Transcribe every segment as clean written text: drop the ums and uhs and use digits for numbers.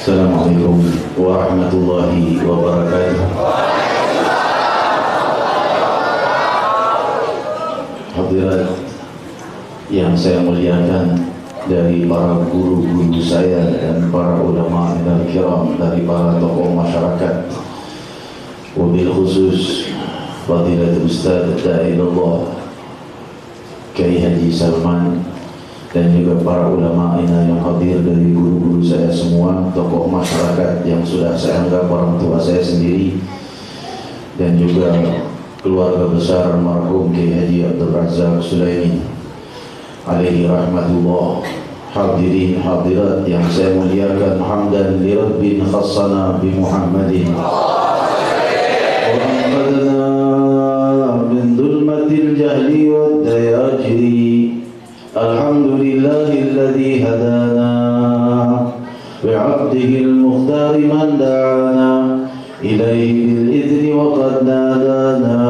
Assalamualaikum warahmatullahi wabarakatuh. Hadirat yang saya muliakan, dari para guru-guru saya dan para ulama dan kiram, dari para tokoh masyarakat, wabil khusus Fadilatul Ustaz Da'ilullah Kiai Haji Salman, dan juga para ulama yang hadir, dari guru-guru saya semua, tokoh masyarakat yang sudah saya anggap orang tua saya sendiri, dan juga keluarga besar almarhum Kiai Haji Abdul Razak Sulaiman alaihi rahmatullah. Hadirin hadirat yang saya muliakan, hamdan li rabbin khassana bi Muhammadin wa anqadna min dhulmatil jahli wad dayajri. Alhamdulillahilladzi hadana bi'abdihil mukhtar man da'ana ilaihi bil idzni wa qad nadana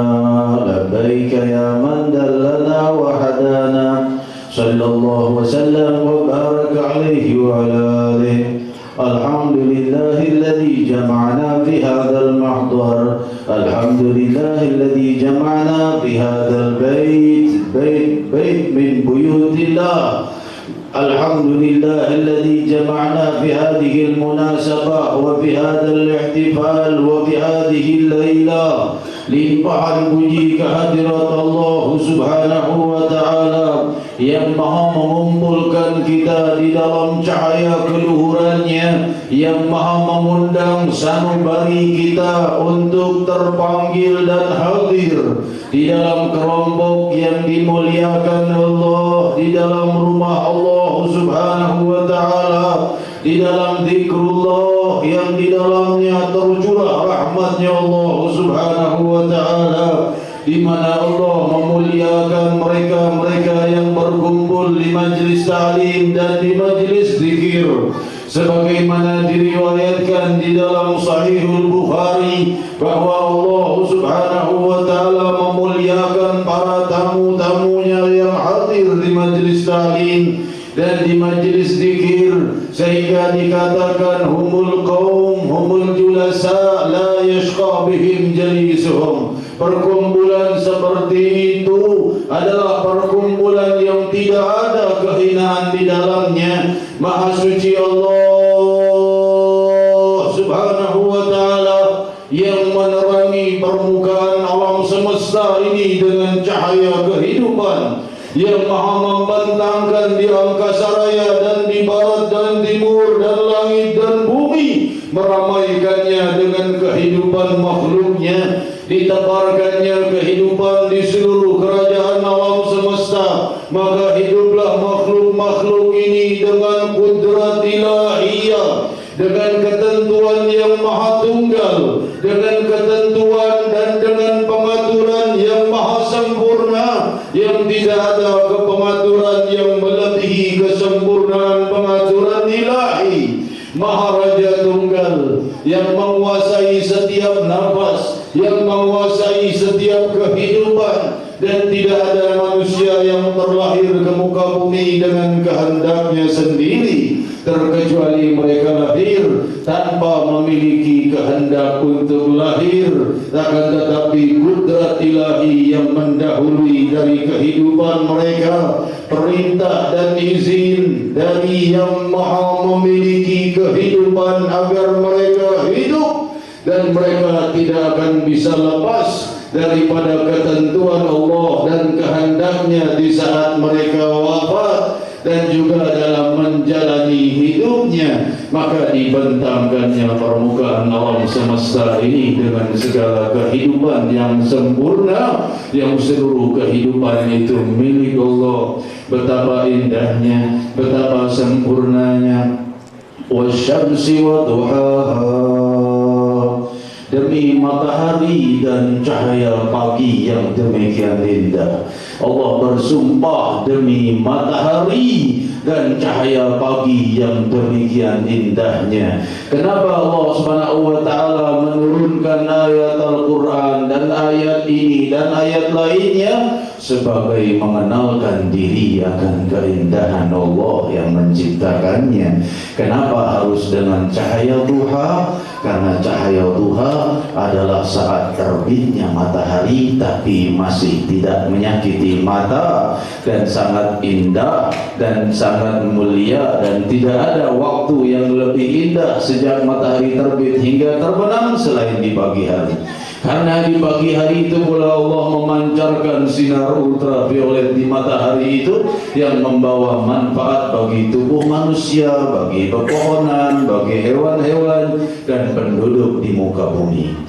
labbaika ya man dallana wa hadana. Sallallahu wa sallam wa baraka alaihi wa ala alihi. Alhamdulillahilladzi jama'ana fi hadzal mahdhar. Alhamdulillahilladzi jama'ana fi hadzal bait min buyutillah. Alhamdulillahilladzi jama'ana fi hadhihi al-munasabah wa fi hadzal ihtifal wa fi hadhihi al-laila. Limpahan puji kehadirat Allah Subhanahu wa ta'ala yang maha mengumpulkan kita di dalam cahaya keluhurannya, yang maha mengundang sanubari kita untuk terpanggil dan hadir di dalam kelompok yang dimuliakan Allah, di dalam rumah Allah Subhanahu wa ta'ala, di dalam zikrullah yang di dalamnya tercurah rahmatnya Allah Subhanahu wa ta'ala, di mana Allah memuliakan mereka-mereka yang berkumpul di majlis ta'lim dan di majlis zikir, sebagaimana diriwayatkan di dalam Sahihul Bukhari bahwa Allah Subhanahu wa ta'ala memuliakan para tamu-tamunya yang hadir di majlis ta'lim dan di majlis zikir, sehingga dikatakan humul qaum humul julasa la yashqa bihim jalisuhum. Perkumpulan seperti itu adalah perkumpulan yang tidak ada kehinaan di dalamnya. Maha suci Allah Subhanahu wa ta'ala yang menerangi permukaan alam semesta ini dengan cahaya kehidupan, yang maha membentangkan di angkasa raya dan di barat dan timur dan langit dan bumi, meramaikannya dengan kehidupan makhluknya, ditebarkannya kehidupan di seluruh kerajaan alam semesta. Maka hiduplah makhluk-makhluk ini dengan kudrat ilahiyah, dengan ketentuan yang maha tunggal, dengan ketentuan dan dengan pengaturan yang maha sempurna, yang tidak ada kepengaturan yang melebihi kesempurnaan pengaturan ilahi. Maharaja Tunggal yang menguasai setiap nafas, yang menguasai setiap kehidupan, dan tidak ada manusia yang terlahir ke muka bumi dengan kehendaknya sendiri, terkecuali mereka lahir tanpa memiliki kehendak untuk lahir, akan tetapi kudrat ilahi yang mendahului dari kehidupan mereka, perintah dan izin dari yang maha memiliki kehidupan agar mereka hidup, dan mereka tidak akan bisa lepas daripada ketentuan Allah dan kehendaknya di saat mereka wafat dan juga dalam menjalani hidupnya. Maka dibentangkannya permukaan alam semesta ini dengan segala kehidupan yang sempurna, yang seluruh kehidupan itu milik Allah. Betapa indahnya, betapa sempurnanya. Wasyamsi wa duhaha, demi matahari dan cahaya pagi yang demikian indah. Allah bersumpah demi matahari dan cahaya pagi yang demikian indahnya. Kenapa Allah Subhanahu wa taala menurunkan ayat Al-Qur'an dan ayat ini dan ayat lainnya? Sebagai mengenalkan diri akan keindahan Allah yang menciptakannya. Kenapa harus dengan cahaya duha? Karena cahaya duha adalah saat terbitnya matahari tapi masih tidak menyakiti mata, dan sangat indah dan sangat mulia, dan tidak ada waktu yang lebih indah sejak matahari terbit hingga terbenam selain di pagi hari. Karena di pagi hari itu pula Allah memancarkan sinar ultraviolet di matahari itu yang membawa manfaat bagi tubuh manusia, bagi pepohonan, bagi hewan-hewan dan penduduk di muka bumi.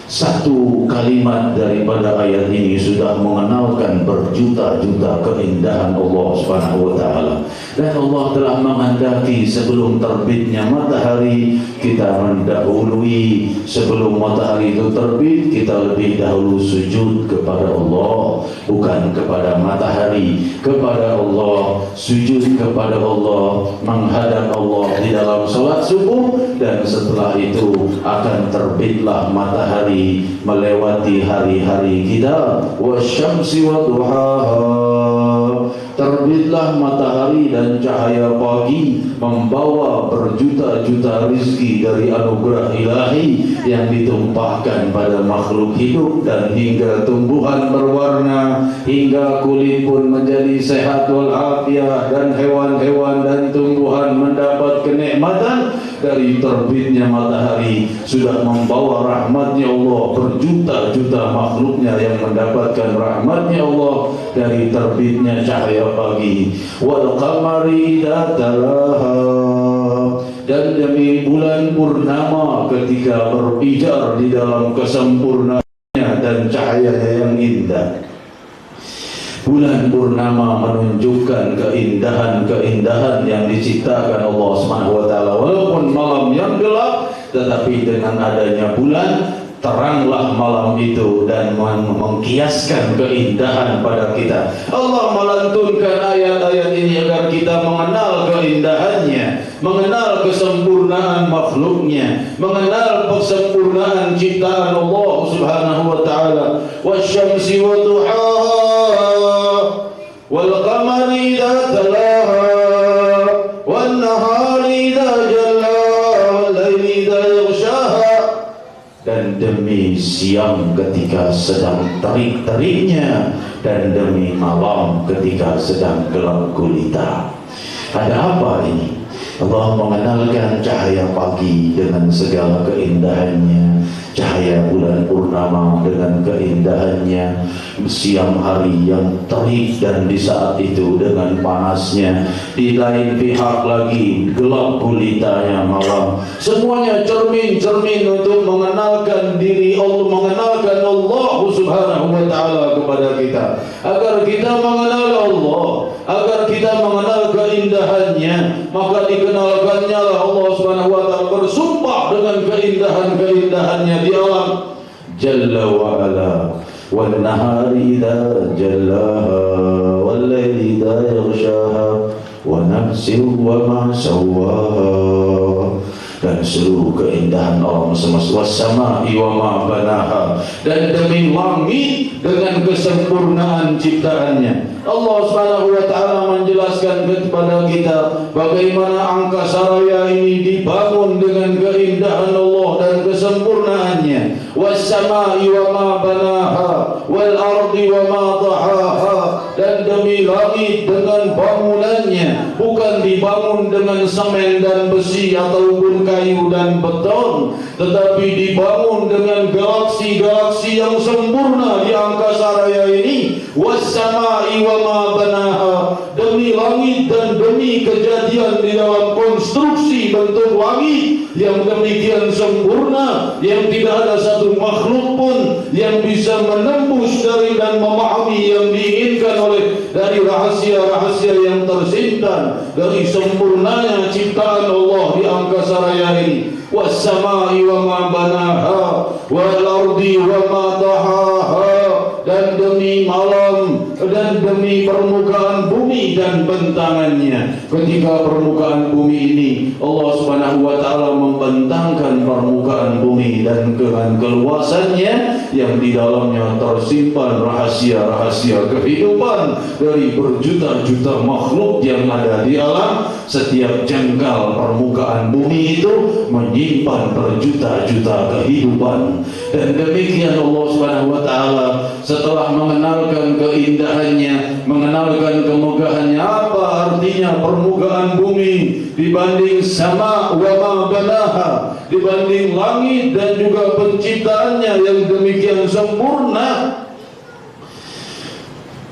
Satu kalimat daripada ayat ini sudah mengenalkan berjuta-juta keindahan Allah Subhanahu wa taala. Dan Allah telah menghendaki sebelum terbitnya matahari kita mendahului, sebelum matahari itu terbit kita lebih dahulu sujud kepada Allah, bukan kepada matahari, kepada Allah, sujud kepada Allah, menghadap Allah di dalam salat subuh, dan setelah itu akan terbitlah matahari melewati hari-hari kita. Wasyamsi wa duhaha, terbitlah matahari dan cahaya pagi membawa berjuta-juta rizki dari anugerah ilahi yang ditumpahkan pada makhluk hidup, dan hingga tumbuhan berwarna, hingga kulit pun menjadi sehat walafiat, dan hewan-hewan dan tumbuhan mendapat kenikmatan dari terbitnya matahari. Sudah membawa rahmatnya Allah, berjuta-juta makhluknya yang mendapatkan rahmatnya Allah dari terbitnya cahaya pagi. Wal qamari idza talaha, dan demi bulan purnama ketika berpijar di dalam kesempurnaannya dan cahayanya yang indah. Bulan purnama menunjukkan keindahan-keindahan yang diciptakan Allah Subhanahu wa taala. Walaupun malam yang gelap, tetapi dengan adanya bulan teranglah malam itu dan mengkiaskan keindahan pada kita. Allah melantunkan ayat-ayat ini agar kita mengenal keindahannya, mengenal kesempurnaan makhluknya, mengenal kesempurnaan ciptaan Allah Subhanahu wa taala. Wasyamsi wa duhaha wal qamari idza talaha wan nahari idza jallaha wal laili idza yaghshaha, dan demi siang ketika sedang terik-teriknya, dan demi malam ketika sedang gelap gulita. Ada apa ini? Allah mengenalkan cahaya pagi dengan segala keindahannya, cahaya bulan purnama dengan keindahannya, siang hari yang terik dan di saat itu dengan panasnya, di lain pihak lagi gelap gulitanya malam. Semuanya cermin-cermin untuk mengenalkan diri Allah, mengenalkan Allah Subhanahu wa taala kepada kita, agar kita mengenal Allah, agar kita mengenal keindahannya. Maka dikenalkannya lah Allah Subhanahu wa taala bersumpah dengan keindahan-keindahannya di alam. Jalla wa ala wan nahari idza jallaha wal laili idza yaghshaha wa nafsin wa ma sawwaha, dan seluruh keindahan alam semesta. Wassama'i wa ma banaha, dan demi langit dengan kesempurnaan ciptaannya. Allah Subhanahu wa taala menjelaskan kepada kita bagaimana angkasa raya ini dibangun dengan keindahan Allah dan kesempurnaannya. Wassama'i wa ma banaha wal ardi wa ma tahaha, dan demi langit dengan bangunannya, bukan dibangun dengan semen dan besi ataupun kayu dan beton, tetapi dibangun dengan galaksi-galaksi yang sempurna di angkasa raya ini. Wassama'i wa ma banaha, demi langit dan demi kejadian di dalam konstruksi bentuk langit yang demikian sempurna, yang tidak ada satu makhluk pun yang bisa menembus dari dan memahami yang diinginkan oleh dari rahasia-rahasia yang tersimpan dari sempurnanya ciptaan Allah di angkasa raya ini. Wassama'i wa ma banaha wal ardi wa ma tahaha, dan demi malam dan demi permukaan bumi dan bentangannya. Ketika permukaan bumi ini Allah Subhanahu wa taala membentangkan permukaan bumi dan dengan keluasannya yang di dalamnya tersimpan rahasia-rahasia kehidupan dari berjuta-juta makhluk yang ada di alam. Setiap jengkal permukaan bumi itu menyimpan berjuta-juta kehidupan. Dan demikian Allah Subhanahu wa taala setelah mengenalkan keindahannya, mengenalkan kemegahannya, apa artinya permukaan bumi dibanding sama wa ma banaha, dibanding langit dan juga penciptaannya yang demikian sempurna.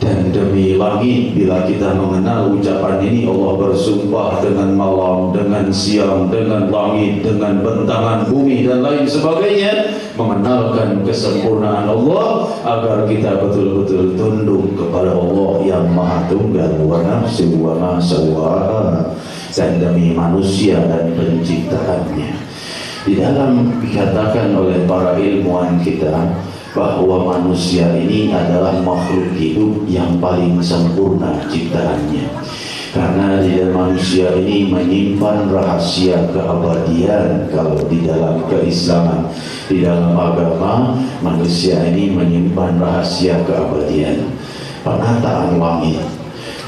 Dan demi langit, bila kita mengenal ucapan ini, Allah bersumpah dengan malam, dengan siang, dengan langit, dengan bentangan bumi dan lain sebagainya, mengenalkan kesempurnaan Allah agar kita betul-betul tunduk kepada Allah yang Maha Tunggal, wa nafsi wa ma sawwaha, dan demi manusia dan penciptaannya. Di dalam dikatakan oleh para ilmuwan kita bahwa manusia ini adalah makhluk hidup yang paling sempurna ciptaannya, karena di dalam manusia ini menyimpan rahasia keabadian. Kalau di dalam keislaman, di dalam agama, manusia ini menyimpan rahasia keabadian. Penataan langit,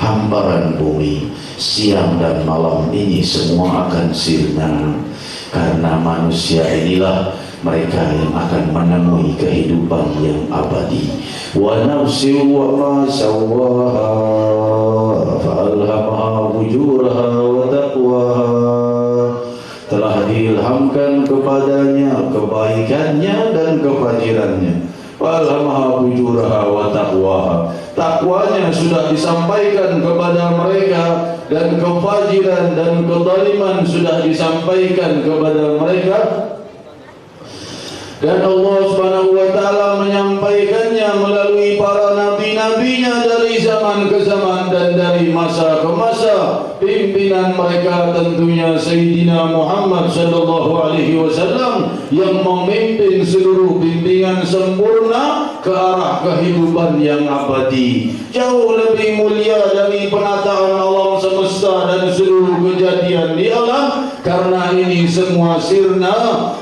hamparan bumi, siang dan malam ini semua akan sirna, karena manusia inilah mereka yang akan menemui kehidupan yang abadi. Wa nafsi wa ma sawwaha fa'alhamaha fujuraha wa taqwaha, telah diilhamkan kepadanya kebaikannya dan kefajirannya. Fa'alhamaha fujuraha wa taqwaha, takwanya sudah disampaikan kepada mereka, dan kefajiran dan kezaliman sudah disampaikan kepada mereka. Dan Allah Subhanahu wa taala menyampaikannya melalui para nabi-nabinya dari zaman ke zaman dan dari masa ke masa. Pimpinan mereka tentunya Sayyidina Muhammad sallallahu alaihi wasallam yang memimpin seluruh bimbingan sempurna ke arah kehidupan yang abadi. Jauh lebih mulia dari penataan alam semesta dan seluruh kejadian di alam, karena ini semua sirna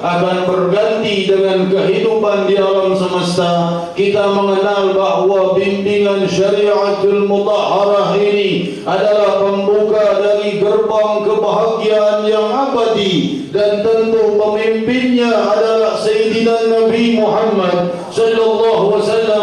akan berganti dengan kehidupan di alam semesta. Kita mengenal bahwa bimbingan syariatul mutahharah ini adalah pembuka dari gerbang kebahagiaan yang abadi, dan tentu pemimpinnya adalah Sayyidina Nabi Muhammad sallallahu alaihi wasallam.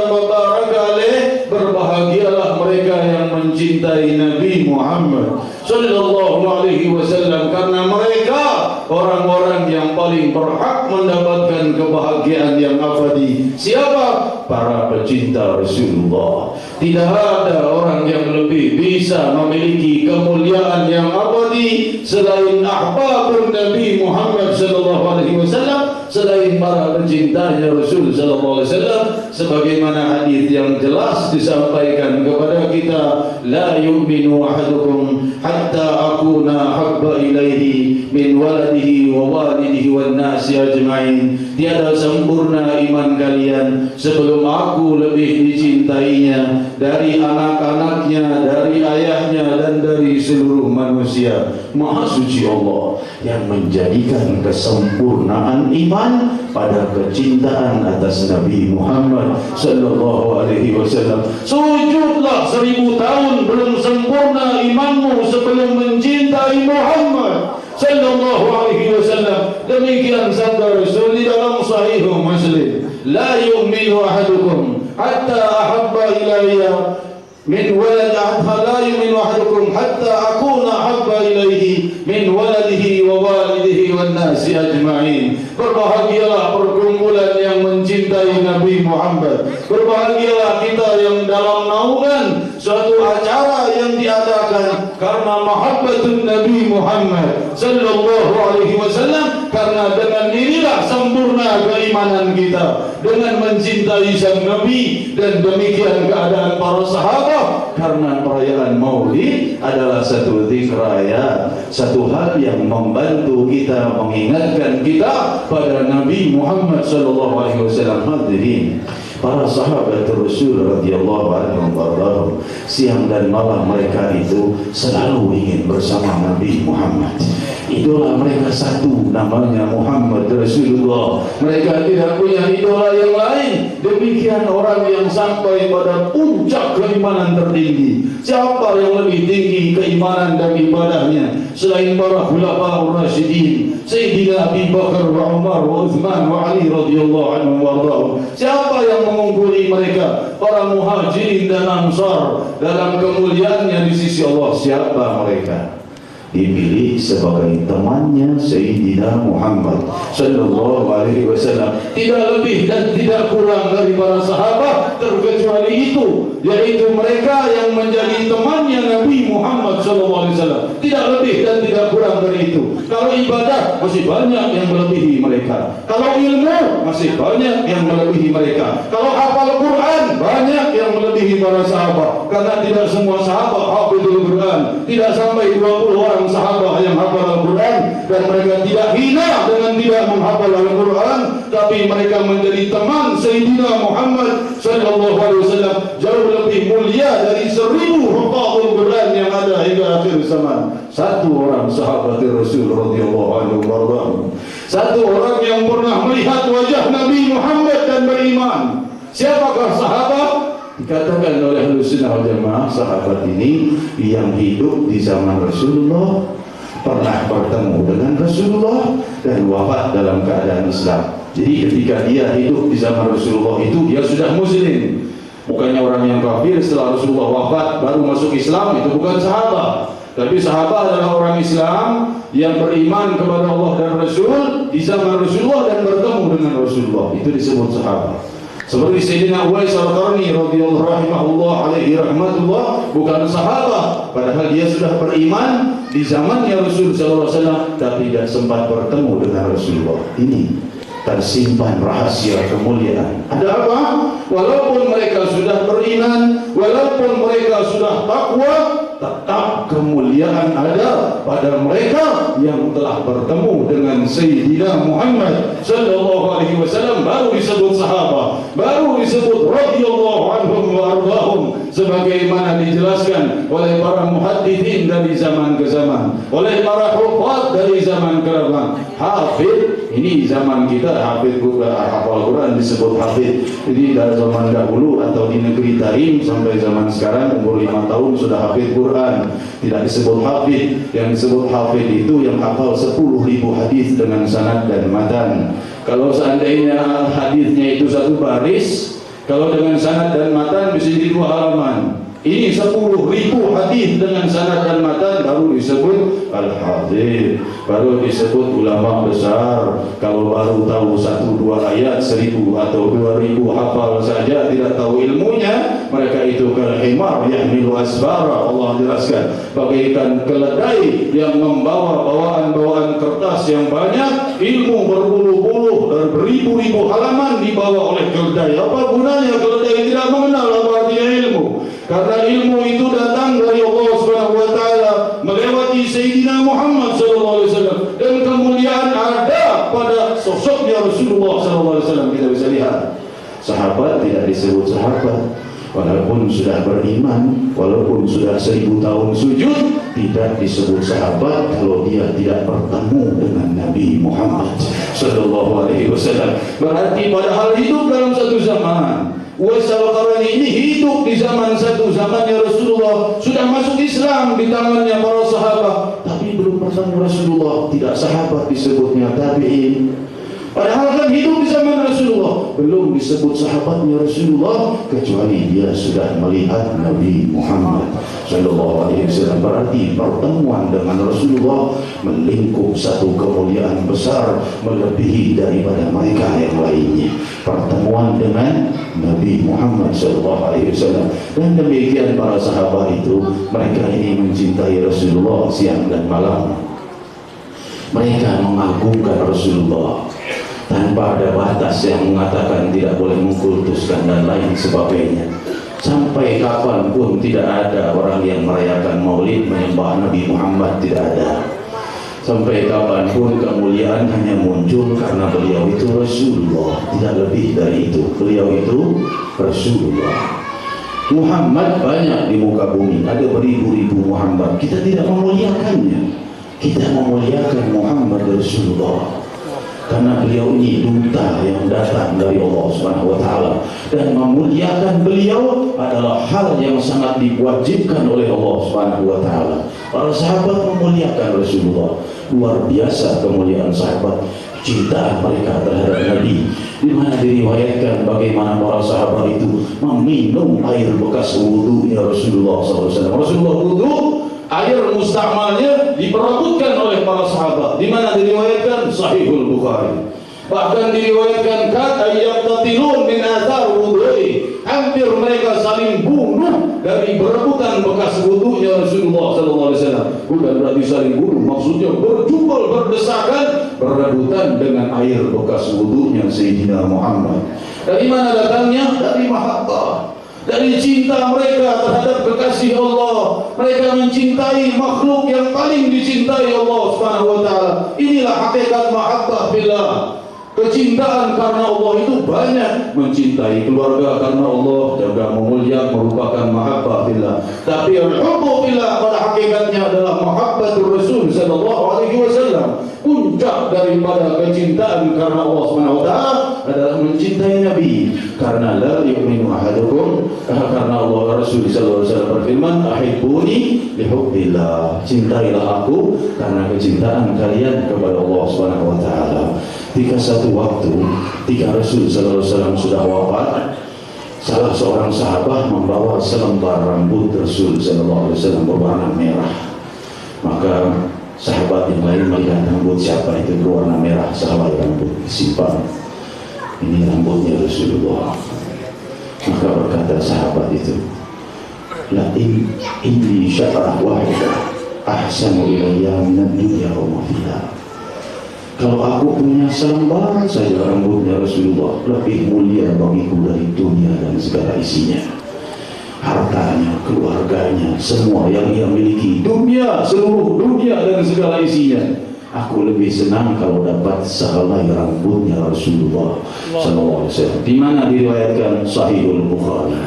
Berbahagialah mereka yang mencintai Nabi Muhammad sallallahu alaihi wasallam, karena mereka orang-orang yang paling berhak mendapatkan kebahagiaan yang abadi. Siapa? Para pecinta Rasulullah. Tidak ada orang yang lebih bisa memiliki kemuliaan yang abadi selain ahbabun Nabi Muhammad sallallahu alaihi wasallam, selain para pencintanya Rasul sallallahu alaihi wasallam. Sebagaimana hadis yang jelas disampaikan kepada kita, la yu'minu ahadukum hatta akuna habba ilaihi min waladihi wa walidihi wan nasi ajma'in. Tiada sempurna iman kalian sebelum aku lebih dicintainya dari anak-anaknya, dari ayahnya, dan dari seluruh manusia. Maha suci Allah yang menjadikan kesempurnaan iman pada kecintaan atas Nabi Muhammad sallallahu alaihi wasallam. Sujudlah 1000 tahun belum sempurna imanmu sebelum mencintai Muhammad sallallahu alaihi wasallam. Demikian sabda Rasul di dalam Sahih Muslim, la yu'minu ahadukum hatta ahabba ilayya min walad la yu'minu ahadukum hatta akuna ahabba ilayhi min waladihi wa walidihi wan nasi ajma'in. Berbahagialah perkumpulan yang mencintai Nabi Muhammad. Berbahagialah kita yang dalam naungan suatu acara yang diadakan karena mahabbatun Nabi Muhammad sallallahu alaihi wasallam, karena dengan inilah sempurna keimanan kita dengan mencintai sang Nabi. Dan demikian keadaan para sahabat, karena perayaan Maulid adalah satu zikraya, satu hal yang membantu kita, mengingatkan kita pada Nabi Muhammad sallallahu alaihi wasallam. Hadirin, Para sahabat Rasul radhiyallahu anhum warḍahum, siang dan malam mereka itu selalu ingin bersama Nabi Muhammad. Idola mereka satu, namanya Muhammad Rasulullah. Mereka tidak punya idola yang lain. Demikian orang yang sampai pada puncak keimanan tertinggi. Siapa yang lebih tinggi keimanan dan ibadahnya selain para khulafaur rasyidin, Sayyidina Abi Bakar wa Umar wa Uthman wa Ali radhiyallahu anhum warḍahum? Siapa yang mengungguli mereka? Para muhajirin dan ansar dalam kemuliaannya di sisi Allah. Siapa mereka? Dipilih sebagai temannya Sayyidina Muhammad sallallahu alaihi wasallam. Tidak lebih dan tidak kurang dari para sahabat, terkecuali itu, yaitu mereka yang menjadi temannya Nabi Muhammad sallallahu alaihi wasallam. Tidak lebih dan tidak kurang dari itu. Kalau ibadah masih banyak yang melebihi mereka. Kalau ilmu masih banyak yang melebihi mereka. Kalau hafal Quran banyak yang melebihi para sahabat. Karena tidak semua sahabat hafizul Quran. Tidak sampai 20 orang sahabat yang hafal Al-Quran, dan mereka tidak hina dengan tidak menghafal Al-Quran, tapi mereka menjadi teman Sayyidina Muhammad sallallahu alaihi wasallam, jauh lebih mulia dari 1000 hafal Quran yang ada hingga akhir zaman. Satu orang sahabat Rasul radhiyallahu anhu warḍahum, satu orang yang pernah melihat wajah Nabi Muhammad dan beriman. Siapakah sahabat? Dikatakan oleh Ahlussunnah wal Jamaah, sahabat ini yang hidup di zaman Rasulullah, pernah bertemu dengan Rasulullah, dan wafat dalam keadaan Islam. Jadi ketika dia hidup di zaman Rasulullah itu, dia sudah muslim. Bukannya orang yang kafir setelah Rasulullah wafat baru masuk Islam, itu bukan sahabat. Tapi sahabat adalah orang Islam yang beriman kepada Allah dan Rasul di zaman Rasulullah dan bertemu dengan Rasulullah. Itu disebut sahabat. Seperti Sayyidina Uwais Al-Qarni radhiyallahu rahimahullah alaihi rahmatullah, bukan sahabat, padahal dia sudah beriman di zamannya Rasul sallallahu alaihi wasallam, tapi tidak sempat bertemu dengan Rasulullah. Ini tersimpan rahasia kemuliaan. Ada apa? Walaupun mereka sudah beriman, walaupun mereka sudah takwa, tetap kemuliaan ada pada mereka yang telah bertemu dengan Sayyidina Muhammad sallallahu alaihi wasallam. Baru disebut sahabat, baru disebut radhiyallahu anhum wa ardhahum, sebagaimana dijelaskan oleh para muhadditsin dari zaman ke zaman, oleh para hufaz dari zaman ke zaman. Hafid, ini zaman kita hafid hafal Quran disebut hafid. Jadi dari zaman dahulu atau di negeri Tarim sampai zaman sekarang umur 5 tahun sudah hafid Quran. Tidak disebut hafid. Yang disebut hafid itu yang hafal 10.000 hadis dengan sanad dan matan. Kalau seandainya hadisnya itu satu baris, kalau dengan sanad dan matan bisa jadi 2 halaman. Ini 10.000 hadis dengan sanad dan matan baru disebut al-hafidh, baru disebut ulama besar. Kalau baru tahu 1-2 ayat 1.000 atau 2.000 hafal saja tidak tahu ilmunya, mereka itu kal-himar yahmilu asfara. Allah jelaskan bagaikan keledai yang membawa bawaan-bawaan kertas yang banyak, ilmu berpuluh-puluh dan beribu-ribu halaman dibawa oleh keledai. Apa gunanya keledai tidak mengenal apa artinya ilmu? Karena ilmu itu datang dari Allah Subhanahu wa taala melewati Sayyidina Muhammad sallallahu alaihi wasallam, dan kemuliaan ada pada sosoknya Rasulullah sallallahu alaihi wasallam. Kita bisa lihat sahabat tidak disebut sahabat walaupun sudah beriman, walaupun sudah 1000 tahun sujud, tidak disebut sahabat kalau dia tidak bertemu dengan Nabi Muhammad sallallahu alaihi wasallam. Berarti padahal hidup dalam satu zaman. Uwais Al-Qarni ini hidup di zaman satu zamannya Rasulullah, sudah masuk Islam di tangannya para sahabat, tapi belum bertemu Rasulullah. Tidak sahabat disebutnya, tabi'in. Padahal kan hidup di zaman Rasulullah, belum disebut sahabatnya Rasulullah, kecuali dia sudah melihat Nabi Muhammad sallallahu alaihi wasallam. Berarti pertemuan dengan Rasulullah melingkup satu kemuliaan besar melebihi daripada mereka yang lainnya. Pertemuan dengan Nabi Muhammad sallallahu alaihi wasallam. Dan demikian para sahabat itu, mereka ini mencintai Rasulullah siang dan malam. Mereka mengagungkan Rasulullah tanpa ada batas yang mengatakan tidak boleh mengkultuskan dan lain sebagainya. Sampai kapanpun tidak ada orang yang merayakan maulid menyembah Nabi Muhammad, tidak ada. Sampai kapanpun kemuliaan hanya muncul karena beliau itu Rasulullah, tidak lebih dari itu. Beliau itu Rasulullah. Muhammad banyak di muka bumi, ada beribu-ribu Muhammad. Kita tidak memuliakannya. Kita memuliakan Muhammad Rasulullah karena beliau ini duta yang datang dari Allah Subhanahu wa taala, dan memuliakan beliau adalah hal yang sangat diwajibkan oleh Allah Subhanahu wa taala. Para sahabat memuliakan Rasulullah, luar biasa kemuliaan sahabat, cinta mereka terhadap Nabi, di mana diriwayatkan bagaimana para sahabat itu meminum air bekas wudunya Rasulullah SAW. Rasulullah wudu, air mustakmalnya diperebutkan oleh para sahabat, di mana diriwayatkan Sahihul Bukhari. Bahkan diriwayatkan kata yaqtatilun min athar wudu'i, hampir mereka saling bunuh dari berebutan bekas wudunya Rasulullah SAW. Bukan berarti saling bunuh, maksudnya berjubel, berdesakan, berebutan dengan air bekas wudunya Sayyidina Muhammad. Dari mana datangnya? Dari mahabbah, dari cinta mereka terhadap kekasih Allah. Mereka mencintai makhluk yang paling dicintai Allah Subhanahu wa taala. Inilah hakikat mahabbah billah. Kecintaan karena Allah itu banyak. Mencintai keluarga karena Allah, juga memuliakan, merupakan mahabbah billah. Tapi al-hubbu billah pada hakikatnya adalah mahabbatur Rasul sallallahu alaihi wasallam. Puncak daripada kecintaan karena Allah Subhanahu wa taala adalah mencintai Nabi. Karena la yu'minu ahadukum, karena Allah Rasul sallallahu alaihi wasallam berfirman, ahibbuni lihubbillah. Cintailah aku karena kecintaan kalian kepada Allah Subhanahu wa taala. Ketika satu waktu, ketika Rasul sallallahu alaihi wasallam sudah wafat, salah seorang sahabat membawa selembar rambut Rasul sallallahu alaihi wasallam berwarna merah. Maka sahabat yang lain melihat rambut siapa itu berwarna merah, sahabat rambut disimpan. Ini rambutnya Rasulullah. Maka berkata sahabat itu, la inni sya'rah wahidah ahsanu ilayya minad dunya wa ma fiha. Kalau aku punya selembar saja rambutnya Rasulullah, lebih mulia bagiku dari dunia dan segala isinya. Hartanya, keluarganya, semua yang ia miliki, dunia, seluruh dunia dan segala isinya. Aku lebih senang kalau dapat sehelai rambutnya Rasulullah sallallahu alaihi wasallam. Di mana diriwayatkan Sahihul Bukhari.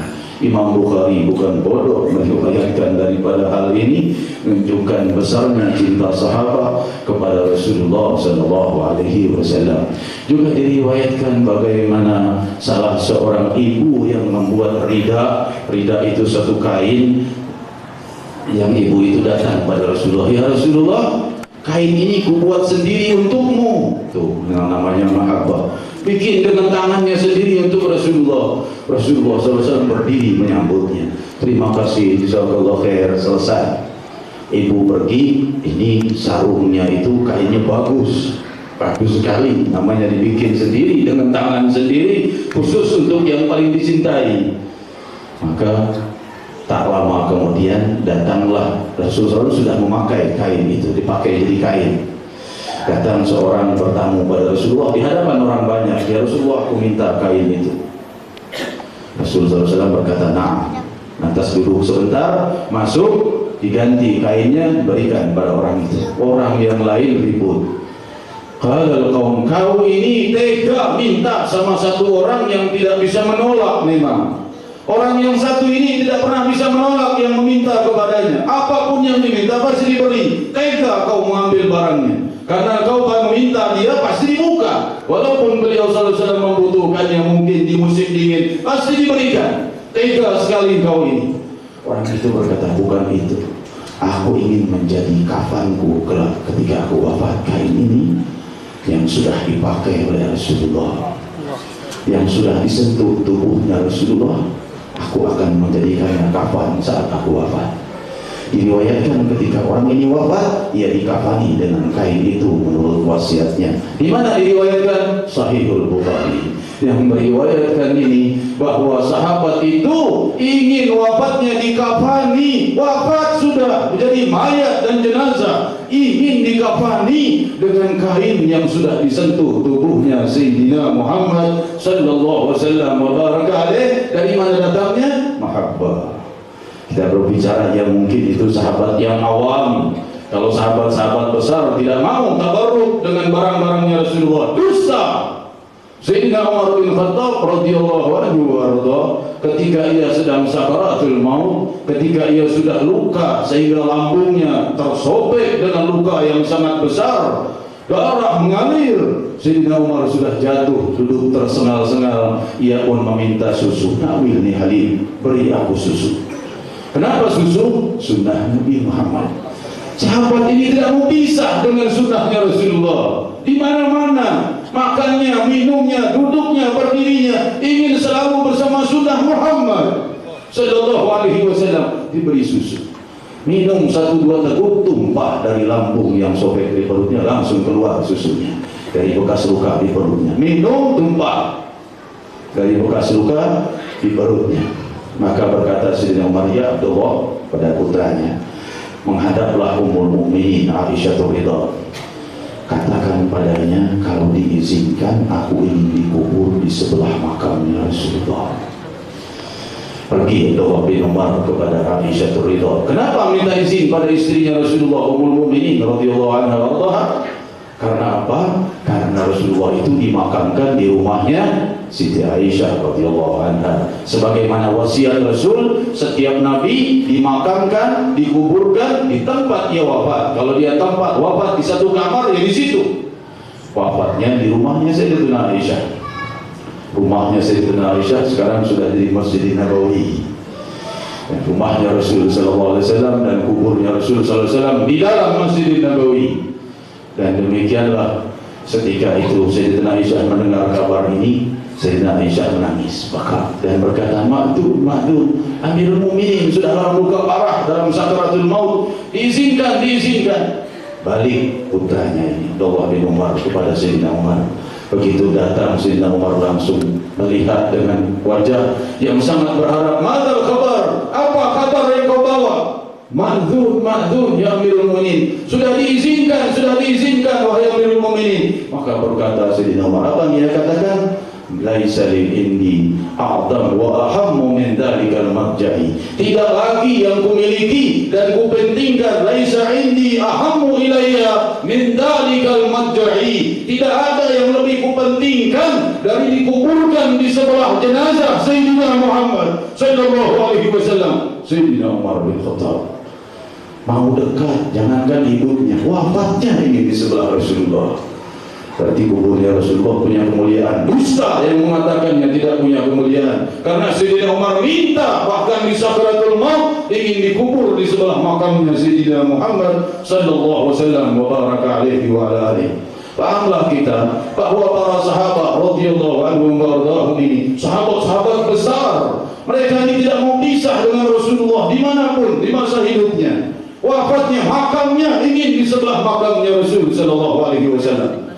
Imam Bukhari bukan bodoh meriwayatkan daripada hal ini, menunjukkan besarnya cinta sahabat kepada Rasulullah sallallahu alaihi wasallam. Juga diriwayatkan bagaimana salah seorang ibu yang membuat rida itu satu kain, yang ibu itu datang kepada Rasulullah, ya Rasulullah, kain ini kubuat sendiri untukmu. Tuh, yang namanya mahabbah. Bikin dengan tangannya sendiri untuk Rasulullah. Rasulullah SAW berdiri menyambutnya. Terima kasih, jazakallahu khair, selesai. Ibu pergi, ini sarungnya itu kainnya bagus, bagus sekali. Namanya dibikin sendiri dengan tangan sendiri, khusus untuk yang paling dicintai. Maka tak lama kemudian datanglah Rasulullah sudah memakai kain itu, dipakai jadi kain. Datang seorang bertamu pada Rasulullah di hadapan orang banyak, ya Rasulullah, aku minta kain itu. Rasulullah SAW berkata, nah, lantas duduk sebentar, masuk, diganti kainnya, berikan pada orang itu. Orang yang lain ribut. Kalau kau ini tega minta sama satu orang yang tidak bisa menolak. Memang orang yang satu ini tidak pernah bisa menolak yang meminta kepadanya. Apapun yang diminta pasti diberi. Tega kau mengambil barangnya, karena kau meminta dia pasti dibuka. Walaupun beliau selalu membutuhkannya, mungkin di musim dingin, pasti diberikan. Tega sekali kau ini. Orang itu berkata, bukan itu. Aku ingin menjadi kafanku kelak ketika aku wafat. Kain ini yang sudah dipakai oleh Rasulullah, yang sudah disentuh tubuhnya Rasulullah, aku akan menjadikannya kafan saat aku wafat. Diriwayatkan ketika orang ini wafat, ia dikafani dengan kain itu menurut wasiatnya. Di mana diriwayatkan? Sahihul Bukhari. Yang meriwayatkan ini bahwa sahabat itu ingin wafatnya dikafani, wafat sudah menjadi mayat dan jenazah, ingin dikafani dengan kain yang sudah disentuh tubuhnya Sayyidina Muhammad sallallahu alaihi wasallam wa baraka alaih. Dari mana datangnya? Mahabbah. Kita berbicara yang mungkin itu sahabat yang awam, Kalau sahabat-sahabat besar tidak mau tabarruk dengan barang-barangnya Rasulullah, dusta. Sayyidina Umar bin Khattab radhiyallahu anhu warda, ketika ia sedang sakaratul maut, ketika ia sudah luka sehingga lambungnya tersobek dengan luka yang sangat besar, darah mengalir, Sayyidina Umar sudah jatuh, duduk tersengal-sengal. Ia pun meminta susu. Nawilni Halim, beri aku susu. Kenapa susu? Sunnah Nabi Muhammad. Sahabat ini tidak mau pisah dengan sunnahnya Rasulullah. Di mana-mana, makannya, minumnya, duduknya, berdirinya, ingin selalu bersama sunnah Muhammad sallallahu alaihi wasallam. Diberi susu, minum 1-2 teguk, tumpah dari lambung yang sobek di perutnya, langsung keluar susunya dari bekas luka di perutnya. Minum, tumpah dari bekas luka di perutnya. Maka berkata Sayyidina Umar, ya Abdullah, pada putranya, menghadaplah Ummul Mukminin Aisyah Ridha, katakan padanya, kalau diizinkan aku ingin dikubur di sebelah makamnya Rasulullah. Pergi Abdullah bin Umar kepada Aisyah Ridha. Kenapa minta izin pada istrinya Rasulullah Ummul Mukminin radhiyallahu anha warḍaha? Karena apa? Karena Rasulullah itu dimakamkan di rumahnya Siti Aisyah radhiyallahu anha. Sebagaimana wasiat Rasul, setiap nabi dimakamkan, dikuburkan di tempat ia wafat. Kalau dia tempat wafat di satu kamar, ya di situ. Wafatnya di rumahnya Sayyidatuna Aisyah. Rumahnya Sayyidatuna Aisyah sekarang sudah di Masjid Nabawi. Rumahnya Rasul sallallahu alaihi wasallam dan kuburnya Rasul sallallahu alaihi wasallam di dalam Masjid Nabawi. Dan demikianlah ketika itu Sayyidatuna Aisyah mendengar kabar ini, Sayyidatuna Aisyah menangis dan berkata, Ma'dud, Amirul Mukminin sudah dalam luka parah, dalam sakaratul maut, diizinkan. Balik putranya ini, Abdullah bin Umar, kepada Sayyidina Umar. Begitu datang Sayyidina Umar langsung melihat dengan wajah yang sangat berharap. Madzal khabar? Apa kabar yang kau bawa? Ma'dzun ya Amirul Mukminin, sudah diizinkan wahai Amirul Mukminin. Maka berkata Sayyidina Umar, apa yang dia katakan? Laisa lil indi a'dam wa ahammu min dalikal madja'i. Tidak lagi yang kumiliki dan kupentingkan, laisa indi ahammu ilayya min dalikal madja'i. Tidak ada yang lebih kupentingkan dari dikuburkan di sebelah jenazah Sayyidina Muhammad sallallahu alaihi wasallam. Sayyidina Umar bin Khattab mau dekat, jangankan hidupnya, wafatnya ingin di sebelah Rasulullah. Berarti kuburnya Rasulullah punya kemuliaan. Dusta yang mengatakannya tidak punya kemuliaan. Karena Sayyidina Umar minta, bahkan di sakaratul maut, ingin dikubur di sebelah makamnya Sayyidina Muhammad sallallahu alaihi wasallam wa baraka alaihi wa ala alihi. Pahamlah kita bahwa para sahabat radhiyallahu anhum wa radhahum ini sahabat-sahabat besar. Mereka ini tidak mau pisah dengan Rasulullah dimanapun di masa hidupnya. Wafatnya, makamnya ingin di sebelah makamnya Rasul sallallahu alaihi wasallam.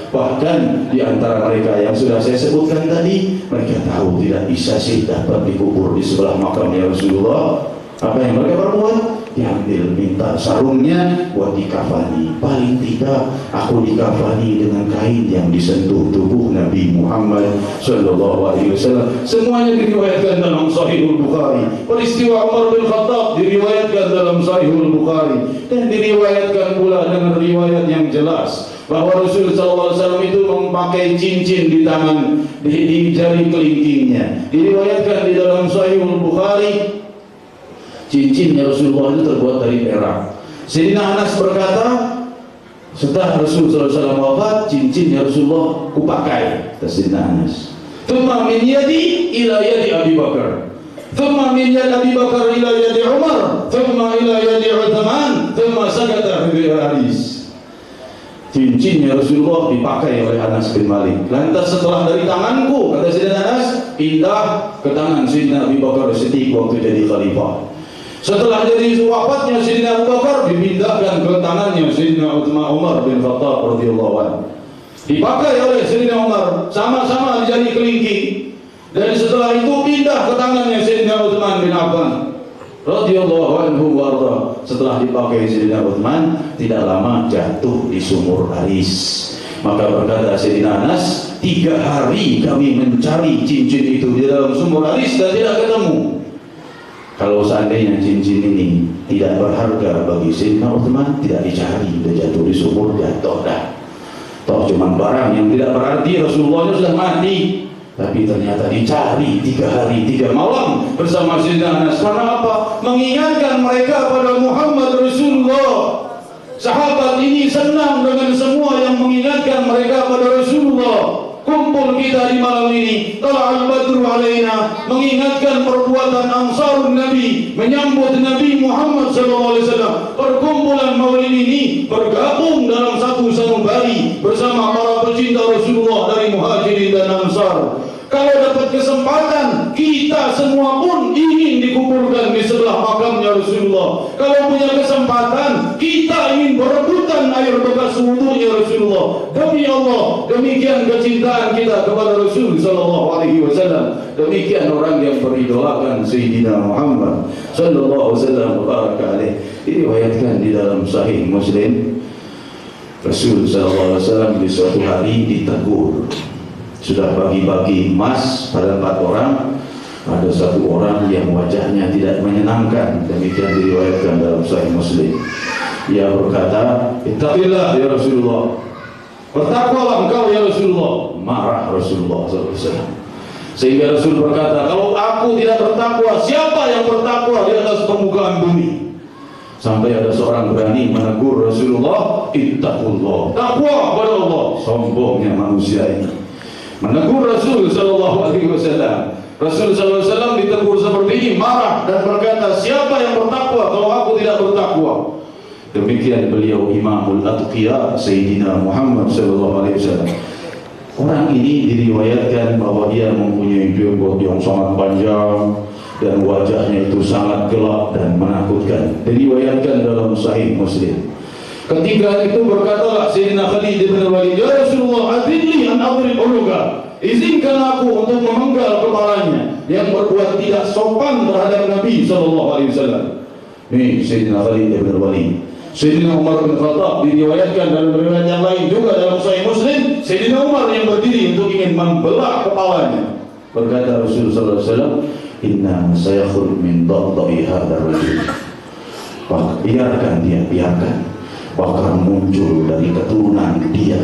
Bahkan di antara mereka yang sudah saya sebutkan tadi, mereka tahu tidak bisa sih dapat dikubur di sebelah makamnya Rasulullah. Apa yang mereka perbuat? Diambil, minta sarungnya buat dikafani. Paling tidak aku dikafani dengan kain yang disentuh tubuh Nabi Muhammad sallallahu alaihi wasallam. Semuanya diriwayatkan dalam Sahihul Bukhari. Peristiwa Umar bin Khattab diriwayatkan dalam Sahihul Bukhari dan diriwayatkan pula dengan riwayat yang jelas bahwa Rasul sallallahu alaihi wasallam itu memakai cincin di tangan, di jari kelingkingnya. Diriwayatkan di dalam Sahihul Bukhari, cincinnya Rasulullah itu terbuat dari perak. Sayyidina Anas berkata, setelah Rasulullah SAW wafat, cincinnya Rasulullah kupakai. Sayyidina Anas, thumma min yadi ila yadi Abi Bakar, thumma min yadi Abi Bakar ila yadi Umar, thumma ila yadi Uthman, thumma sakata fi Haris. Cincinnya Rasulullah dipakai oleh Anas bin Malik. Lantas setelah dari tanganku, kata Sayyidina Anas, pindah ke tangan Sayyidina Abi Bakar Siddiq waktu jadi khalifah. Setelah jadi wafatnya Sayyidina Abu Bakar, dipindahkan ke tangannya Sayyidina Umar bin Khattab radhiyallahu anhu. Dipakai oleh Sayyidina Umar, sama-sama di jari kelingking. Dan setelah itu pindah ke tangannya Sayyidina Uthman bin Affan radhiyallahu anhu warda. Setelah dipakai Sayyidina Uthman, tidak lama jatuh di sumur Aris. Maka berkata Sayyidina Anas, 3 hari kami mencari cincin itu di dalam sumur Aris dan tidak ketemu. Kalau seandainya cincin ini tidak berharga bagi Sayyidina Uthman tidak dicari, sudah jatuh di sumur, jatuh dah. Toh cuma barang yang tidak berarti, Rasulullah sudah mati. Tapi ternyata dicari 3 hari 3 malam bersama Sayyidina Anas. Karena apa? Mengingatkan mereka pada Muhammad Rasulullah. Sahabat ini senang dengan semua yang mengingatkan mereka pada Rasulullah. Kumpul kita di malam ini, Tala'al Badru alaina, mengingatkan perbuatan Ansarun Nabi, menyambut Nabi Muhammad SAW. Perkumpulan maulid ini bergabung dalam satu sanubari bersama para pecinta Rasulullah dari Muhajirin dan Ansar. Kalau dapat kesempatan, kita semua pun ingin dikumpulkan di sebelah makamnya Rasulullah. Kalau punya kesempatan, kita ingin berebutan air bekas wudunya Rasulullah. Demi Allah, demikian kecintaan kita kepada Rasul sallallahu alaihi wasallam. Demikian orang yang beridolakan Sayyidina Muhammad sallallahu alaihi wasallam baraka alaih. Diriwayatkan di dalam Sahih Muslim, Rasul sallallahu alaihi wasallam di suatu hari ditegur. Sudah bagi-bagi emas pada 4 orang, ada 1 orang yang wajahnya tidak menyenangkan. Demikian diriwayatkan dalam Sahih Muslim. Ia berkata, "Ittaqillah ya Rasulullah." Bertakwalah engkau ya Rasulullah. Marah Rasulullah SAW. Sehingga Rasul berkata, kalau aku tidak bertakwa, siapa yang bertakwa di atas permukaan bumi? Sampai ada seorang berani menegur Rasulullah, "Ittaqullah." Takwa kepada Allah. Sombongnya manusia ini menegur Rasul sallallahu alaihi wasallam. Rasul sallallahu alaihi wasallam ditegur seperti ini, marah dan berkata, siapa yang bertakwa kalau aku tidak bertakwa? Demikian beliau Imamul Atqiya Sayyidina Muhammad sallallahu alaihi wasallam. Orang ini diriwayatkan bahwa dia mempunyai jenggot yang sangat panjang dan wajahnya itu sangat gelap dan menakutkan. Diriwayatkan dalam Sahih Muslim. Ketika itu berkatalah Sayyidina Khalid bin Walid, "Ya Rasulullah, adilli an adrib unuka." Izinkan aku untuk memenggal kepalanya yang berbuat tidak sopan terhadap Nabi sallallahu alaihi wasallam. Ini Sayyidina Khalid bin Walid. Sayyidina Umar bin Khattab diriwayatkan dalam riwayat yang lain juga dalam Sahih Muslim, Sayyidina Umar yang berdiri untuk ingin membelah kepalanya. Berkata Rasulullah sallallahu alaihi wasallam, "Inna sayakhruj min dhadhi hadzal rajul." Biarkan dia, biarkan. Bakal muncul dari keturunan dia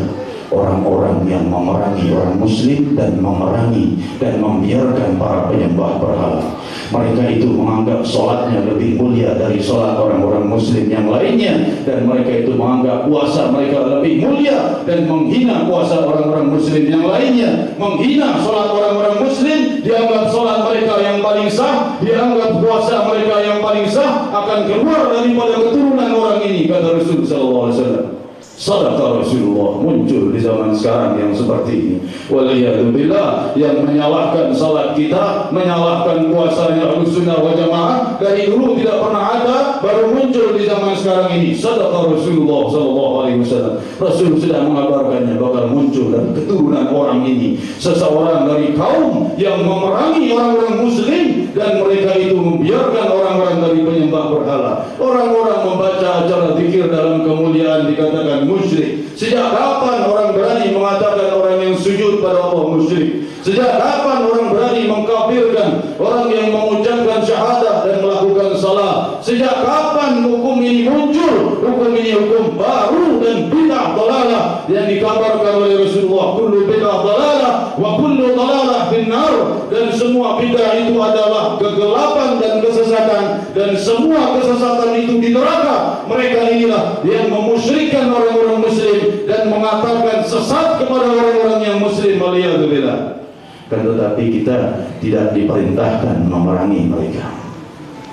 orang-orang yang memerangi orang muslim dan memerangi dan membiarkan para penyembah berhala. Mereka itu menganggap sholatnya lebih mulia dari sholat orang-orang muslim yang lainnya, dan mereka itu menganggap puasa mereka lebih mulia dan menghina puasa orang-orang muslim yang lainnya. Menghina sholat orang-orang muslim, dianggap sholat mereka yang paling sah, dianggap puasa mereka yang paling sah, akan keluar daripada keturunan orang ini, kata Rasul sallallahu alaihi wasallam. Sadaqah Rasulullah. Muncul di zaman sekarang yang seperti ini, waliyadzubillah, yang menyalahkan salat kita, menyalahkan puasanya Ahlussunnah wal Jamaah. Dari dulu tidak pernah ada, baru muncul di zaman sekarang ini. Sadaqah Rasulullah sallallahu alaihi wasallam. Rasul sudah mengabarkannya bakal muncul dari keturunan orang ini seseorang dari kaum yang memerangi orang-orang muslim, dan mereka itu membiarkan orang-orang dari penyembah berhala. Orang-orang membaca acara zikir dalam kemuliaan dikatakan musyrik. Sejak kapan orang berani mengatakan orang yang sujud pada Allah musyrik? Sejak kapan orang berani mengkafirkan orang yang mengucapkan syahadah dan melakukan salat? Sejak kapan hukum ini muncul? Hukum ini hukum baru dan bid'ah dalalah yang dikabarkan oleh Rasulullah. Kullu bid'ah dalalah wa kullu dalalah finnar. Dan semua bid'ah itu adalah kegelapan dan kesesatan, dan semua kesesatan itu di neraka. Mereka inilah yang memusyrikkan orang-orang muslim dan mengatakan sesat kepada orang-orang yang muslim. Waliyadzubillah. Tetapi kita tidak diperintahkan memerangi mereka.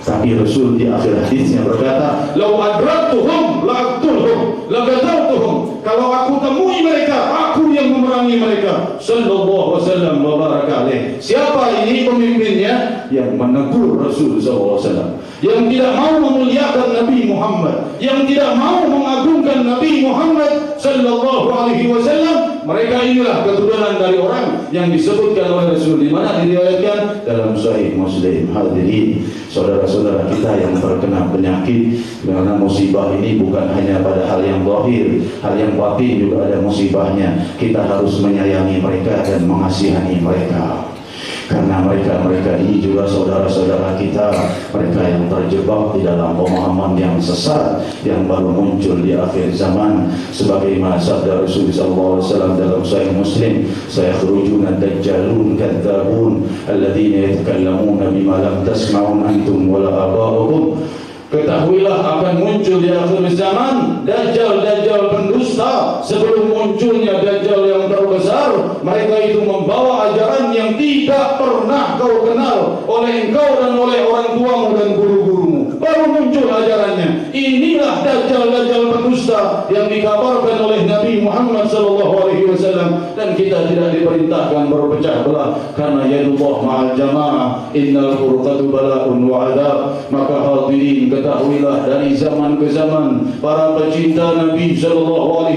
Tapi Rasul di akhir hadisnya berkata, "Lau adraktuhum la'aqtulhum laqataltuhum." Kalau aku temui mereka, aku yang memerangi mereka. Sallallahu alaihi wasallam wa baraka alaih. Siapa ini pemimpinnya? Yang menegur Rasul sallallahu alaihi wasallam, yang tidak mau memuliakan Nabi Muhammad, yang tidak mau mengagungkan Nabi Muhammad sallallahu alaihi wasallam. Mereka inilah keturunan dari orang yang disebutkan oleh Rasul, di mana diriwayatkan dalam Sahih Muslim. Hadirin, saudara-saudara kita yang terkena penyakit, karena musibah ini bukan hanya pada hal yang zahir, hal yang batin juga ada musibahnya. Kita harus menyayangi mereka dan mengasihani mereka. karena mereka ini juga saudara-saudara kita, mereka yang terjebak di dalam pemahaman yang sesat yang baru muncul di akhir zaman, sebagaimana sabda Rasulullah SAW dalam Sahih Muslim, sayakhrujuna dajjalun kadzabun alladzina yatakallamuna bima lam tasma'un antum wala aba'ukum. Ketahuilah akan muncul di akhir zaman Dajjal pendusta. Sebelum munculnya Dajjal yang terbesar, mereka itu membawa ajaran yang tidak pernah kau kenal oleh engkau dan oleh orang tuamu dan guru-gurumu. Baru muncul ajarannya. Inilah Dajjal pendusta yang dikabarkan oleh Nabi Muhammad SAW. Dan kita tidak diperintahkan berpecah belah, karena yadullah ma'al jamaah, innal furqatu bala'un wa adab. Maka hadirin, ketahuilah dari zaman ke zaman para pecinta Nabi SAW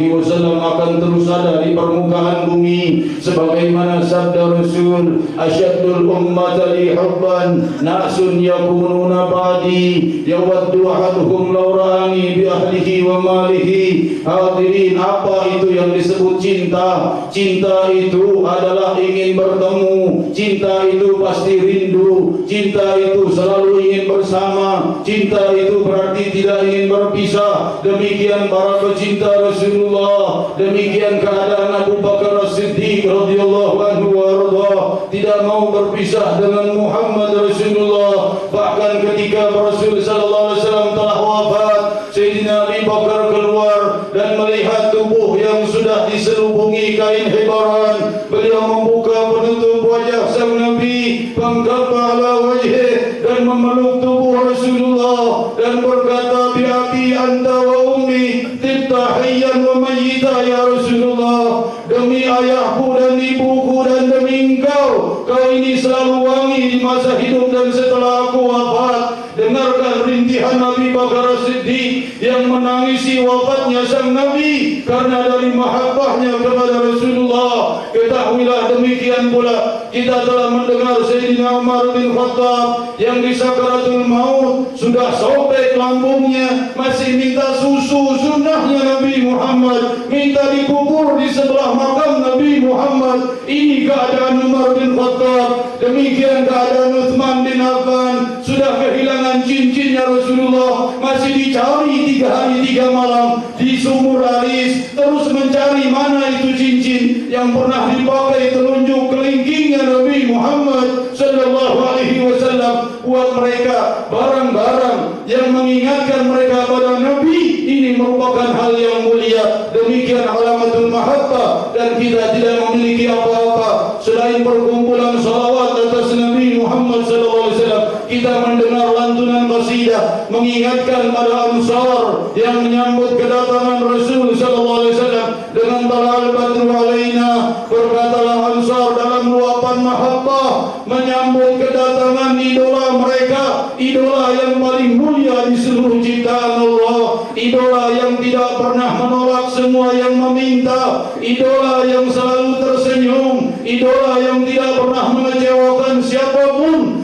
akan terus ada di permukaan bumi, sebagaimana sabda Rasul, asyaddul ummati hubban nasun yakununa ba'di yawaddu ahaduhum law ra'ani bi ahlihi wa malihi. Hadirin, apa itu yang disebut cinta? Cinta itu adalah ingin bertemu, cinta itu pasti rindu, cinta itu selalu ingin bersama, cinta itu berarti tidak ingin berpisah. Demikian para pecinta Rasulullah, demikian keadaan Abu Bakar As-Siddiq radhiyallahu anhu warda, tidak mau berpisah dengan Muhammad Rasulullah. Bahkan ketika Rasul sallallahu alaihi wasallam telah wafat, Sayyidina Abu Bakar keluar dan melihat tubuh yang sudah diselubungi kain hibaran. Beliau membuka penutup wajah sang Nabi, bangkaba ala wajhih, dan memeluk tubuh Rasulullah dan berkata, bi abi anta wa ummi tibta hayyan wa mayyita ya Rasulullah. Demi ayahku dan ibuku dan demi engkau, kau ini selalu wangi di masa hidup dan setelah aku wafat. Dengarkan rintihan Nabi Bakar As-Siddiq yang menangisi wafatnya sang Nabi karena dari mahabbahnya kepada Rasulullah. Ketahuilah demikian pula kita telah mendengar Sayyidina Umar bin Khattab yang di sakaratul maut sudah sobek lambungnya, masih minta susu sunnahnya Nabi Muhammad, minta dikubur di sebelah makam Nabi Muhammad. Ini keadaan Umar bin Khattab. Demikian keadaan Utsman bin Affan, sudah kehilangan cincinnya Rasulullah, masih dicari 3 hari 3 malam di sumur Aris, terus mencari mana itu cincin yang pernah dipakai telunjuk kelingkingnya Nabi Muhammad sallallahu alaihi wasallam. Buat mereka barang-barang yang mengingatkan mereka pada Nabi, ini merupakan hal yang mulia. Demikian alamatul mahabbah, dan kita tidak memiliki apa-apa selain perkumpulan salawat atas Nabi Muhammad sallallahu alaihi wasallam. Kita mendengar lantunan qasidah mengingatkan pada Ansar yang menyambut kedatangan Rasul sallallahu alaihi wasallam dengan tala'al badru alaina. Berkatalah Ansar dalam luapan mahabbah menyambut kedatangan idola mereka, idola yang paling mulia di seluruh ciptaan Allah, idola yang tidak pernah menolak semua yang meminta, idola yang selalu tersenyum, idola yang tidak pernah mengecewakan siapapun,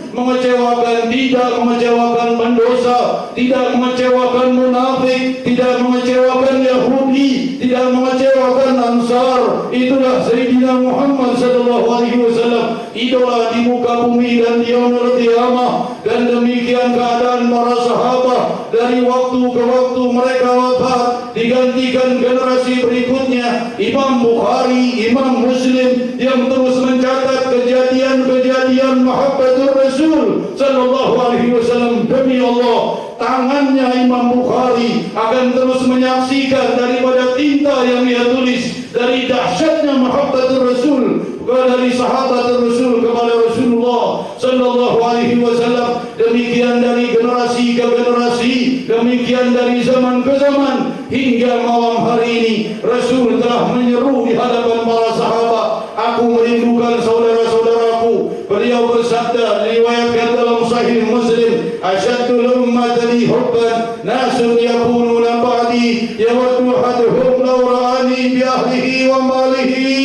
tidak mengecewakan pendosa, tidak mengecewakan munafik, tidak mengecewakan Yahudi, tidak mengecewakan Ansar. Itulah Sayyidina Muhammad sallallahu alaihi wasallam, idola di muka bumi dan di yaumul qiyamah. Dan demikian keadaan para sahabat, dari waktu ke waktu mereka wafat, digantikan generasi berikutnya, Imam Bukhari, Imam Muslim yang terus mencatat kejadian-kejadian mahabbatur Rasul sallallahu alaihi wasallam. Demi Allah, tangannya Imam Bukhari akan terus menyaksikan daripada tinta yang ia tulis, dari dahsyatnya mahabbatur Rasul, dari sahabat Rasul kepada Rasulullah sallallahu alaihi wasallam. Demikian dari generasi ke generasi, demikian dari zaman ke zaman, hingga malam hari ini Rasul telah menyeru di hadapan para sahabat, aku merindukan saudara-saudaraku. Beliau bersabda, diriwayatkan dalam Sahih Muslim, asyaddul ummati hubban nasun yakununa ba'di yawaddu ahaduhum law ra'ani bi ahlihi wa malihi.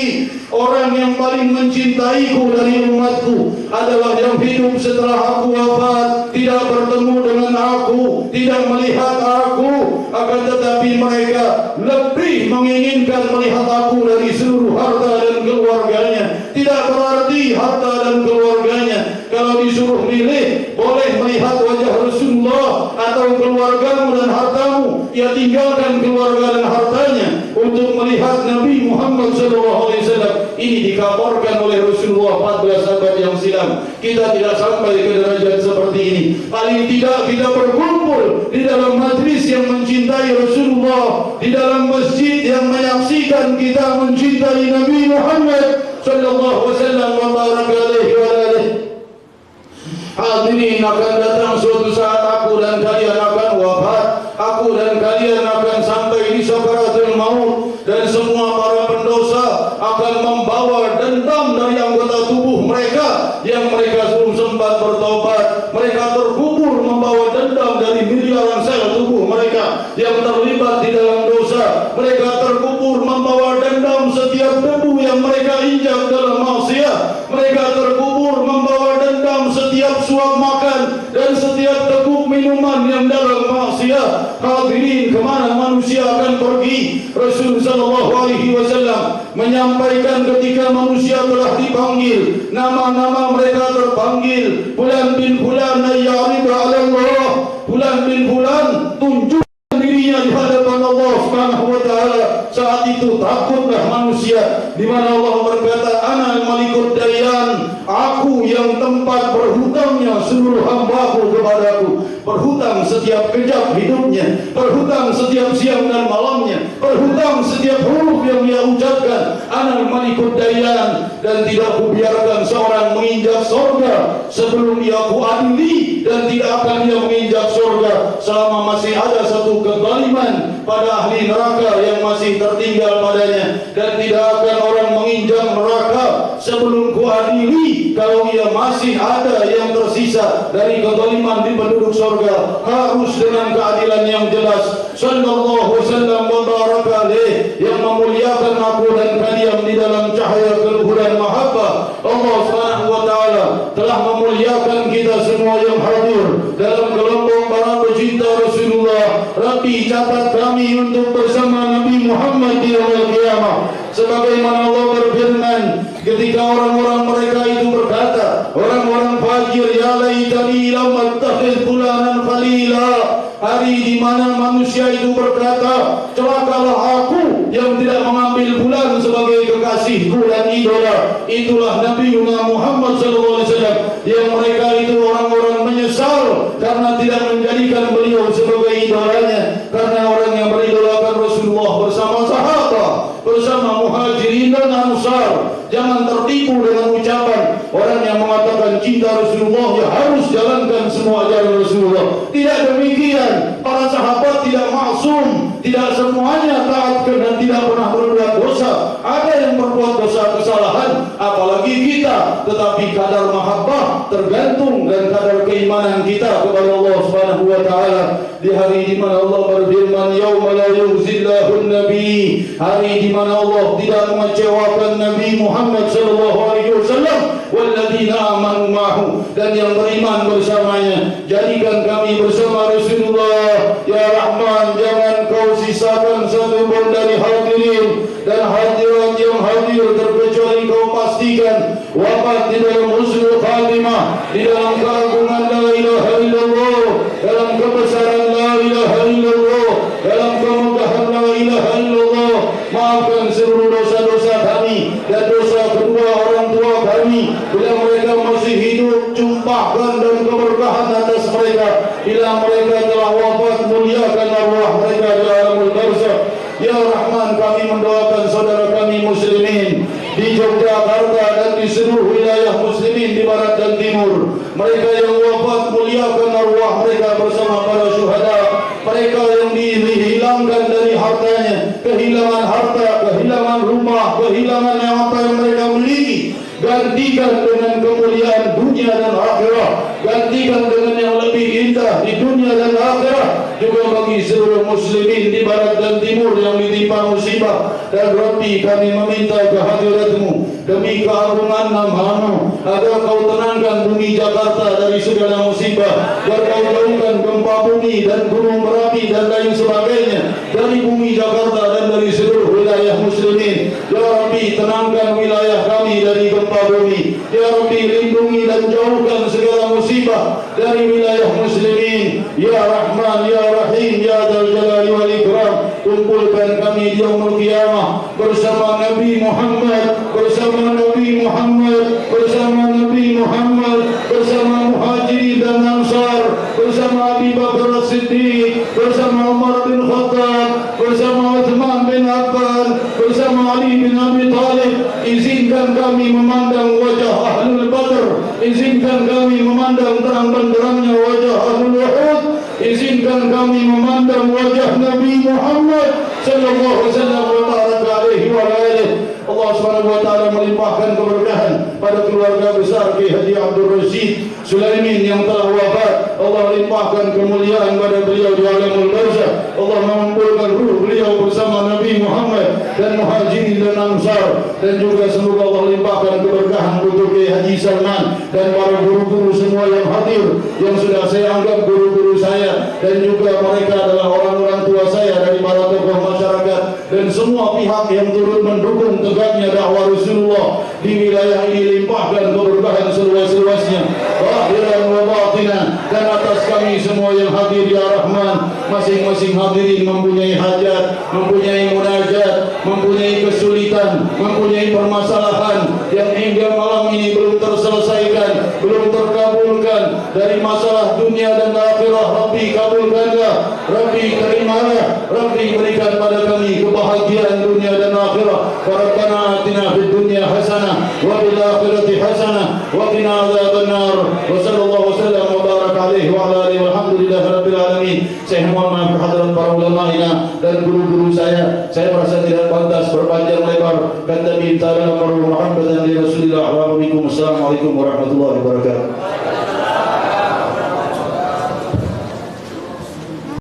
Orang yang paling mencintaiku dari umatku adalah yang hidup setelah aku wafat, tidak bertemu dengan aku, tidak melihat aku, akan tetapi mereka lebih menginginkan melihat aku dari seluruh harta dan keluarganya. Tidak berarti Nabi, harta dan keluarganya. Kalau disuruh milih, boleh melihat wajah Rasulullah atau keluargamu dan hartamu, ya tinggalkan keluarga dan hartanya untuk melihat Nabi Muhammad SAW. Ini dikabarkan oleh Rasulullah 14 abad yang silam. Kita tidak sampai ke derajat seperti ini. Paling tidak kita berkumpul di dalam majlis yang mencintai Rasulullah, di dalam masjid yang menyaksikan kita mencintai Nabi Muhammad sallallahu wasallam wa baraka alaihi wa alihi. Hadirin, akan datang suatu saat aku dan kalian akan wafat. Aku dan kalian akan sampai di sakaratul maut, dan semua para pendosa akan membawa dendam dari anggota tubuh mereka yang mereka belum sempat bertobat. Mereka terkubur membawa dendam dari miliaran sel tubuh mereka yang terlibat di dalam dosa. Mereka terkubur membawa dendam setiap debu yang mereka injak dalam maksiat. Mereka terkubur membawa dendam setiap suap makan dan setiap teguk minuman yang dalam maksiat. Hadirin, kemana manusia akan pergi? Rasul sallallahu alaihi wasallam menyampaikan ketika manusia telah dipanggil, nama-nama mereka terpanggil, Fulan bin Fulan ya'ridu 'ala Allah, Fulan bin Fulan tunjukkan dirinya di hadapan Allah Subhanahu wa taala. Saat itu takutlah manusia, di mana Allah berkata, Ana al-Malikud Dayyan, aku yang tempat berhutangnya seluruh hamba-Ku kepadaku. Berhutang setiap kejap hidupnya, berhutang setiap siang dan malamnya, berhutang setiap huruf yang dia ucapkan. Ana al-Malikud Dayyan, dan tidak kubiarkan seorang menginjak surga sebelum dia kuadili, dan tidak akan dia menginjak surga selama masih ada satu kezaliman pada ahli neraka yang masih tertinggal padanya, dan tidak akan orang menginjak neraka sebelum kuadili kalau ia masih ada yang tersisa dari kezaliman di penduduk surga. Harus dengan keadilan yang jelas. Sallallahu wasallam wa baraka alaih, yang memuliakan aku dan kalian di dalam cahaya keluhuran mahabbah Allah Subhanahu wa taala, telah memuliakan kita semua yang hadir dalam kelompok para pecinta Rasulullah. Rabbi, catat kami untuk bersama Nabi Muhammad di yaumil qiyamah. Sebagaimana Allah berfirman ketika orang-orang mereka itu berkata, orang-orang fajir, ya laitani lam attakhidh fulanan khalila. Hari di mana manusia itu berkata, celakalah aku yang tidak mengambil fulan sebagai kekasihku dan idola. Itulah Nabi Muhammad sallallahu alaihi wasallam, yang mereka itu orang-orang menyesal karena tidak menjadikan beliau sebagai idolanya. Karena orang yang beridolakan Rasulullah bersama sahabat, bersama muhajirin dan ansar. Jangan tertipu dengan ucapan orang yang mengatakan cinta Rasulullah ya harus jalankan semua ajaran Rasulullah. Tidak demikian. Para sahabat tidak maksum, tidak semuanya taat dan tidak pernah berbuat dosa. Ada yang berbuat dosa kesalahan, apalagi kita. Tetapi kadar mahabbah tergantung dan kadar keimanan kita kepada Allah Subhanahu wa taala. Di hari di mana Allah berfirman, yauma la yukhzillahu an-nabi, hari di mana Allah tidak mengecewakan Nabi Muhammad sallallahu alaihi wasallam walladzina amanu ma'hu, dan yang beriman bersamanya. Jadikan kami bersama Rasulullah ya Rahman. Jangan kau sisakan satu pun dari hadirin dan hadirat yang hadir, terkecuali kau pastikan wafat di dalam husnul khatimah, di dalam keagungan la ilaha illallah, dalam kebesaran la ilaha illallah, dalam kemudahan la ilaha illallah. Maafkan seluruh dosa-dosa kami dan dosa kedua orang tua kami bila mereka masih hidup. Jumpahkan dan keberkahan atas mereka. Bila mereka telah wafat, muliakan arwah mereka di alamul barzakh. Ya Rahman, kami mendoakan saudara kami muslimin di Yogyakarta dan di seluruh wilayah muslimin di barat dan timur. Mereka yang wafat, muliakan arwah mereka bersama para syuhada. Mereka yang dihilangkan dari hartanya, kehilangan harta, kehilangan rumah, kehilangan apa yang mereka miliki, gantikan dengan kemuliaan dunia dan akhirat. Gantikan dengan yang lebih indah di dunia dan akhirat. Juga bagi seluruh muslimin di barat dan timur yang ditimpa musibah. Dan Rabbi, kami meminta kehadirat-Mu demi keagungan nama-Mu, agar Kau tenangkan bumi Jakarta dari segala musibah, agar Kau jauhkan gempa bumi dan gunung berapi dan lain sebagainya dari bumi Jakarta dan dari seluruh wilayah muslimin. Ya Rabbi, tenangkan wilayah kami dari gempa bumi. Ya Rabbi, lindungi dan jauhkan segala musibah dari wilayah muslimin. Ya Rahman, Ya Rahim, Ya Dzal Jalali wal Ikram. Kumpulkan kami di yaumul qiyamah bersama Nabi Muhammad, bersama Nabi Muhammad, bersama Nabi Muhammad, bersama Muhajirin dan Ansar, bersama Abi Bakar As-Siddiq, bersama Umar bin Khattab, bersama Uthman bin Affan, bersama Ali bin Abi Thalib. Izinkan kami memandang wajah Ahlul Badr, izinkan kami memandang terang benderangnya wajah Ahlul Uhud, izinkan kami memandang wajah Nabi Muhammad sallallahu alaihi wasallam wa baraka alaihi wa alihi. Allah Subhanahu wa taala melimpahkan keberkahan pada keluarga besar Ki Haji Abdul Rashid Sulaimin yang telah wafat. Allah limpahkan kemuliaan pada beliau di alamul barzakh. Allah mengumpulkan ruh beliau bersama Nabi Muhammad dan Muhajirin dan Ansar, dan juga semoga Allah limpahkan keberkahan untuk Ki Haji Salman dan para guru-guru semua yang hadir, yang sudah saya anggap guru-guru saya, dan juga mereka adalah orang-orang tua saya dari para tokoh masyarakat dan semua pihak yang turut mendukung tegaknya dakwah Rasulullah di wilayah ini. Limpahkan keberkahan seluas-luasnya zahiran wa batinan, dan atas kami semua yang hadir ya Rahman. Masing-masing hadirin mempunyai hajat, mempunyai munajat, mempunyai kesulitan, mempunyai permasalahan yang hingga malam ini belum terselesaikan, belum terkabulkan dari masalah dunia dan akhirah. Rabbi kabulkanlah, Rabbi terimalah, Rabbi berikan pada kami kebahagiaan dunia dan akhirah. Rabbana atina fid dunya hasanah wa fil akhirati hasanah wa qina adzabannar. Wa sallallahu wasallam wa baraka alaihi wa ala alihi walhamdulillahi rabbil alamin. Saya mohon maaf kehadiran para ulama dan guru-guru saya. Saya merasa tidak pantas berpanjang lebar. Kata minta Muhammad dan Rasulullah. Assalamualaikum warahmatullahi wabarakatuh.